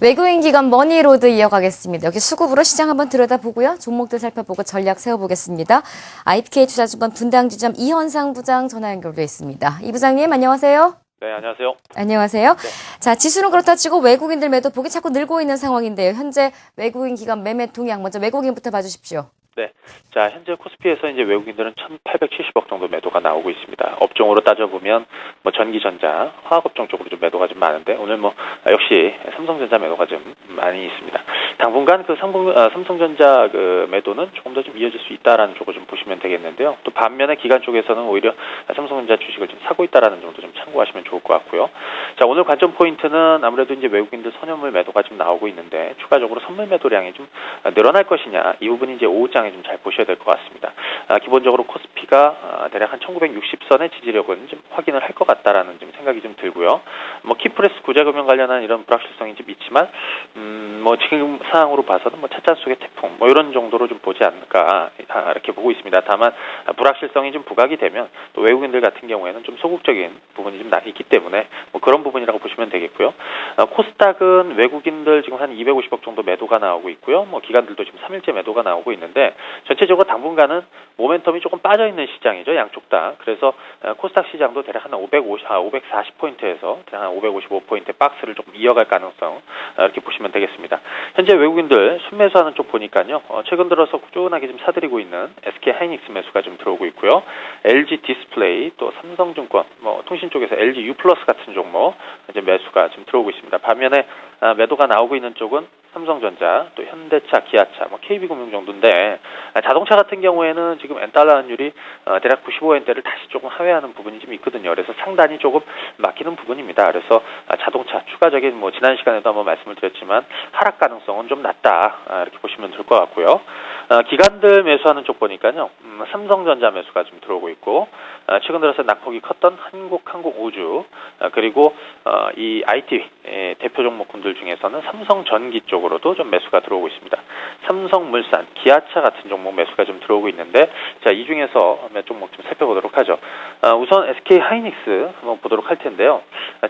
외국인 기관 머니로드 이어가겠습니다. 여기 수급으로 시장 한번 들여다보고요. 종목들 살펴보고 전략 세워보겠습니다. IPK 투자증권 분당지점 이현상 부장 전화 연결돼 있습니다. 이 부장님 안녕하세요. 네, 안녕하세요. 안녕하세요. 네. 자, 지수는 그렇다 치고 외국인들 매도 폭이 자꾸 늘고 있는 상황인데요. 현재 외국인 기관 매매 동향 먼저 외국인부터 봐주십시오. 네. 자, 현재 코스피에서 이제 외국인들은 1,870억 정도 매도가 나오고 있습니다. 업종으로 따져보면 전기, 전자, 화학업종 쪽으로 좀 매도가 좀 많은데 오늘 역시 삼성전자 매도가 좀 많이 있습니다. 당분간 삼성전자 매도는 조금 더 좀 이어질 수 있다라는 쪽으로 좀 보시면 되겠는데요. 또 반면에 기관 쪽에서는 오히려 삼성전자 주식을 좀 사고 있다라는 점도 좀 참고하시면 좋을 것 같고요. 자, 오늘 관점 포인트는 아무래도 이제 외국인들 선현물 매도가 좀 나오고 있는데 추가적으로 선물 매도량이 좀 늘어날 것이냐 이 부분이 이제 오후장에 좀 잘 보셔야 될 것 같습니다. 기본적으로 코스피가 대략 한 1960선의 지지력은 좀 확인을 할 것 같다라는 좀 생각이 좀 들고요. 키프레스 구제금융 관련한 이런 불확실성이 좀 있지만 지금 상황으로 봐서는 찻잔 속의 태풍 이런 정도로 좀 보지 않을까 이렇게 보고 있습니다. 다만 불확실성이 좀 부각이 되면 또 외국인들 같은 경우에는 좀 소극적인 부분이 좀 있기 때문에 그런 부분이라고 보시면 되겠고요. 코스닥은 외국인들 지금 한 250억 정도 매도가 나오고 있고요. 기관들도 지금 3일째 매도가 나오고 있는데 전체적으로 당분간은 모멘텀이 조금 빠져있는 시장이죠. 양쪽 다. 그래서 코스닥 시장도 대략 한 540포인트에서 대략 한 555포인트 박스를 조금 이어갈 가능성 이렇게 보시면 되겠습니다. 현재 외국인들 순매수하는 쪽 보니까요. 최근 들어서 꾸준하게 좀 사들이고 있는 SK 하이닉스 매수가 좀 들어오고 있고요. LG 디스플레이 또 삼성증권 통신 쪽에서 LG U 플러스 같은 종목 이제 매수가 좀 들어오고 있습니다. 반면에 매도가 나오고 있는 쪽은 삼성전자, 또 현대차, 기아차, KB금융 정도인데 자동차 같은 경우에는 지금 엔달러 환율이 대략 95엔대를 다시 조금 하회하는 부분이 좀 있거든요. 그래서 상단이 조금 막히는 부분입니다. 그래서 자동차 추가적인 지난 시간에도 한번 말씀을 드렸지만 하락 가능성은 좀 낮다 이렇게 보시면 될 것 같고요. 기관들 매수하는 쪽 보니까요. 삼성전자 매수가 좀 들어오고 있고 최근 들어서 낙폭이 컸던 한국우주 그리고 이 IT 대표 종목군들 중에서는 삼성전기 쪽으로도 좀 매수가 들어오고 있습니다. 삼성물산, 기아차 같은 종목 매수가 좀 들어오고 있는데 자, 이 중에서 몇 종목 좀 살펴보도록 하죠. 우선 SK 하이닉스 한번 보도록 할 텐데요.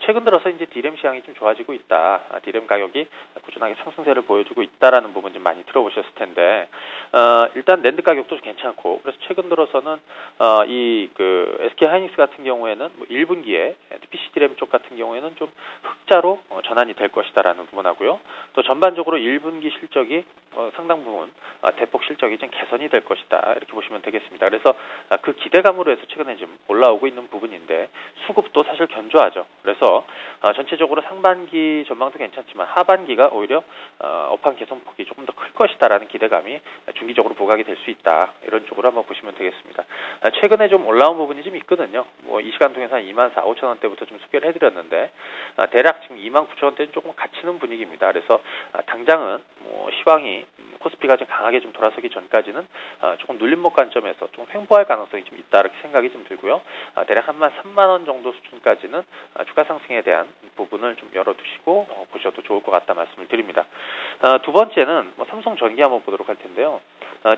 최근 들어서 이제 디램 시장이 좀 좋아지고 있다. 디램 가격이 꾸준하게 상승세를 보여주고 있다라는 부분 좀 많이 들어보셨을 텐데 일단 낸드 가격도 괜찮고 그래서 최근 들어서는 SK 하이닉스 같은 경우에는 1분기에 PC 디램 쪽 같은 경우에는 좀 흑자로 전환이 될 것이다라는 부분하고요. 또 전반적으로 1분기 실적이 상당 부분 대폭 실적이 좀 개선이 될 것이다 이렇게 보시면 되겠습니다. 그래서 그 기대감으로 해서 최근에 좀 올라오고 있는 부분인데 수급도 사실 견조하죠. 그래서 전체적으로 상반기 전망도 괜찮지만 하반기가 오히려 업황 개선폭이 조금 더 클 것이다라는 기대감이 중기적으로 부각이 될 수 있다 이런 쪽으로 한번 보시면 되겠습니다. 최근에 좀 올라온 부분이 좀 있거든요. 이 시간 통해서 한 24,5천원대부터 좀 소개를 해드렸는데 대략 지금 29,000원대는 조금 갇히는 분위기입니다. 그래서 당장은 시황이 코스피가 좀 강하게 좀 돌아서기 전까지는 조금 눌림목 관점에서 좀 횡보할 가능성이 좀 있다 이렇게 생각이 좀 들고요. 대략 한 3만원 정도 수준까지는 추가 상승에 대한 부분을 좀 열어두시고 보셔도 좋을 것 같다 말씀을 드립니다. 두 번째는 삼성전기 한번 보도록 할 텐데요.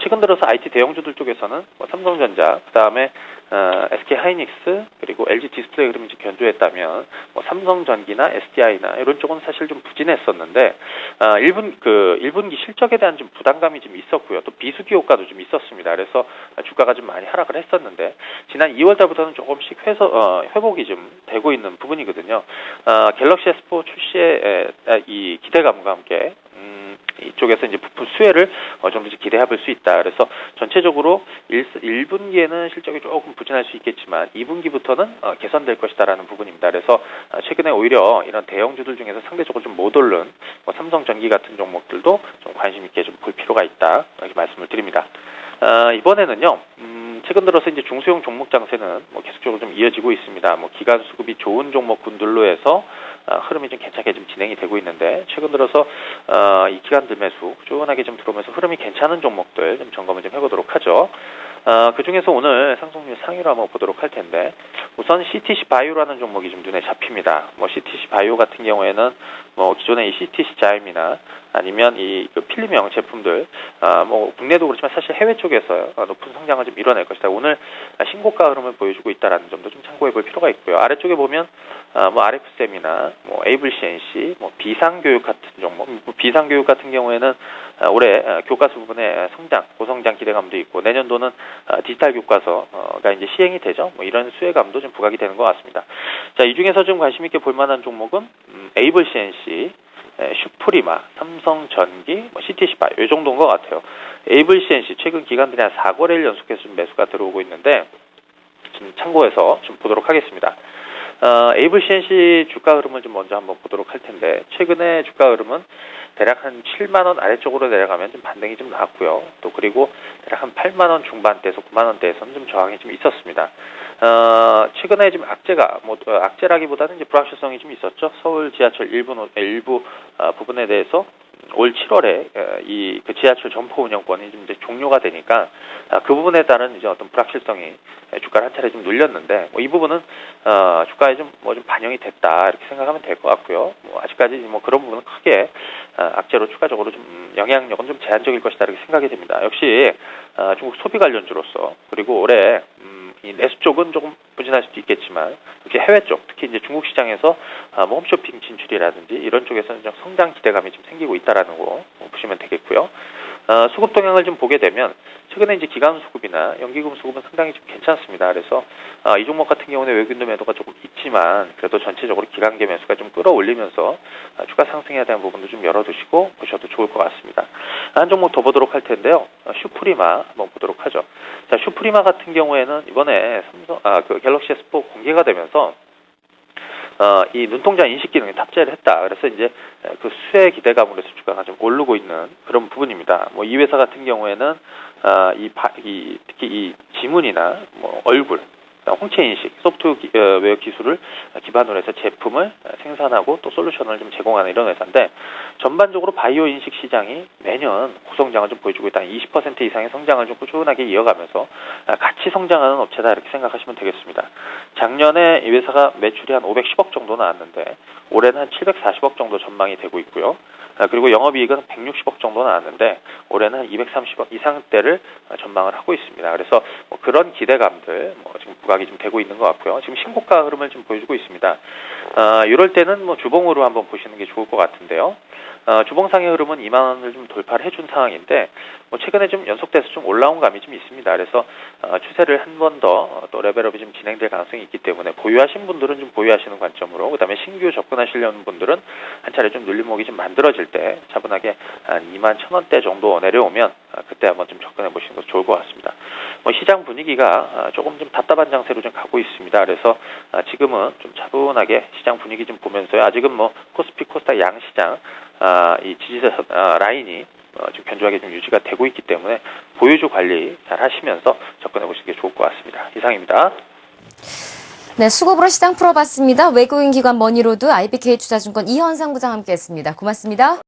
최근 들어서 IT 대형주들 쪽에서는 삼성전자, 그 다음에 SK 하이닉스 그리고 LG 디스플레이 흐름이 좀 견조했다면 삼성전기나 SDI나 이런 쪽은 사실 좀 부진했었는데 1분기 실적에 대한 좀 부담감이 좀 있었고요. 또 비수기 효과도 좀 있었습니다. 그래서 주가가 좀 많이 하락을 했었는데 지난 2월달부터는 조금씩 회복이 좀 되고 있는 부분이거든요. 갤럭시 S4 출시의 이 기대감과 함께 이쪽에서 이제 부품 수혜를 어느 정도 기대해 볼 수 있다. 그래서 전체적으로 1분기에는 실적이 조금 부진할 수 있겠지만 2분기부터는 개선될 것이다라는 부분입니다. 그래서 최근에 오히려 이런 대형주들 중에서 상대적으로 좀 못 오른 삼성전기 같은 종목들도 좀 관심 있게 좀 볼 필요가 있다. 이렇게 말씀을 드립니다. 이번에는요. 최근 들어서 이제 중소형 종목 장세는 계속적으로 좀 이어지고 있습니다. 기관 수급이 좋은 종목군들로 해서 흐름이 좀 괜찮게 좀 진행이 되고 있는데 최근 들어서 이 기관들 매수 꾸준하게 좀 들어오면서 흐름이 괜찮은 종목들 좀 점검을 좀 해보도록 하죠. 그 중에서 오늘 상승률 상위로 한번 보도록 할 텐데 우선 CTC 바이오라는 종목이 좀 눈에 잡힙니다. CTC 바이오 같은 경우에는 기존의 이 CTC 자임이나 아니면 그 필름형 제품들, 뭐 국내도 그렇지만 사실 해외 쪽에서 높은 성장을 좀 이뤄낼 것이다. 오늘 신고가 흐름을 보여주고 있다라는 점도 좀 참고해 볼 필요가 있고요. 아래쪽에 보면 뭐 RF쌤이나 뭐 에이블 CNC, 뭐 비상교육 같은 종목, 비상교육 같은 경우에는 올해 교과서 부분의 성장, 고성장 기대감도 있고 내년도는 디지털 교과서가 이제 시행이 되죠. 뭐 이런 수혜감도 좀 부각이 되는 것 같습니다. 자, 이 중에서 좀 관심 있게 볼 만한 종목은 에이블 CNC, 슈프리마, 삼성전기, 뭐 CTC바 이 정도인 것 같아요. 에이블 CNC 최근 기간들이 한 4거래일 연속해서 좀 매수가 들어오고 있는데 좀 참고해서 좀 보도록 하겠습니다. 에이블 CNC 주가 흐름을 좀 먼저 한번 보도록 할 텐데 최근에 주가 흐름은 대략 한 7만 원 아래쪽으로 내려가면 좀 반등이 좀 나왔고요. 또 그리고 대략 한 8만 원 중반대에서 9만 원대에서는 좀 저항이 좀 있었습니다. 최근에 지금 악재가 악재라기보다는 이제 불확실성이 좀 있었죠. 서울 지하철 일부 부분에 대해서 올 7월에 그 지하철 점포 운영권이 좀 이제 종료가 되니까 그 부분에 따른 이제 어떤 불확실성이 주가를 한 차례 좀 눌렸는데 뭐 이 부분은 주가에 좀 반영이 됐다 이렇게 생각하면 될 것 같고요. 뭐 아직까지 뭐 그런 부분은 크게 악재로 추가적으로 좀 영향력은 좀 제한적일 것이다 이렇게 생각이 됩니다. 역시 중국 소비 관련주로서 그리고 올해 이 내수 쪽은 조금 부진할 수도 있겠지만 특히 해외 쪽, 특히 이제 중국 시장에서 뭐 홈쇼핑 진출이라든지 이런 쪽에서는 좀 성장 기대감이 좀 생기고 있다라는 거 보시면 되겠고요. 수급 동향을 좀 보게 되면 최근에 이제 기관 수급이나 연기금 수급은 상당히 좀 괜찮습니다. 그래서 이 종목 같은 경우는 외국인도 매도가 조금 있지만 그래도 전체적으로 기관계 매수가 좀 끌어올리면서 주가 상승에 대한 부분도 좀 열어두시고 보셔도 좋을 것 같습니다. 한 종목 더 보도록 할 텐데요. 슈프리마 한번 보도록 하죠. 자, 슈프리마 같은 경우에는 이번에 그 갤럭시 S4 공개가 되면서 이 눈동자 인식 기능에 탑재를 했다. 그래서 이제 그 수혜 기대감으로 해서 주가가 좀 오르고 있는 그런 부분입니다. 뭐 이 회사 같은 경우에는 특히 이 지문이나 뭐 얼굴, 홍채 인식, 소프트웨어 기술을 기반으로 해서 제품을 생산하고 또 솔루션을 좀 제공하는 이런 회사인데 전반적으로 바이오 인식 시장이 매년 고성장을 좀 보여주고 있다. 20% 이상의 성장을 좀 꾸준하게 이어가면서 같이 성장하는 업체다 이렇게 생각하시면 되겠습니다. 작년에 이 회사가 매출이 한 510억 정도 나왔는데 올해는 한 740억 정도 전망이 되고 있고요. 그리고 영업이익은 160억 정도 나왔는데 올해는 한 230억 이상대를 전망을 하고 있습니다. 그래서 뭐 그런 기대감들 지금 부각이 좀 되고 있는 것 같고요. 지금 신고가 흐름을 좀 보여주고 있습니다. 이럴 때는 뭐 주봉으로 한번 보시는 게 좋을 것 같은데요. 주봉상의 흐름은 2만 원을 좀 돌파를 해준 상황인데 뭐 최근에 좀 연속돼서 좀 올라온 감이 좀 있습니다. 그래서 추세를 한 번 더 또 레벨업이 좀 진행될 가능성이 있기 때문에 보유하신 분들은 좀 보유하시는 관점으로 그다음에 신규 접근하시려는 분들은 한 차례 좀 눌림목이 좀 만들어질 때 차분하게 한 2만 1,000원대 정도 내려오면 그때 한번 좀 접근해 보시는 것도 좋을 것 같습니다. 뭐 시장 분위기가 조금 좀 답답한 장세로 좀 가고 있습니다. 그래서 지금은 좀 차분하게 시장 분위기 좀 보면서요. 아직은 뭐 코스피, 코스닥 양시장 이 지지세 라인이 지금 견조하게 좀 유지가 되고 있기 때문에 보유주 관리 잘 하시면서 접근해 보시는 게 좋을 것 같습니다. 이상입니다. 네, 수급으로 시장 풀어봤습니다. 외국인 기관 머니로드 IBK 투자증권 이현상 부장 함께했습니다. 고맙습니다.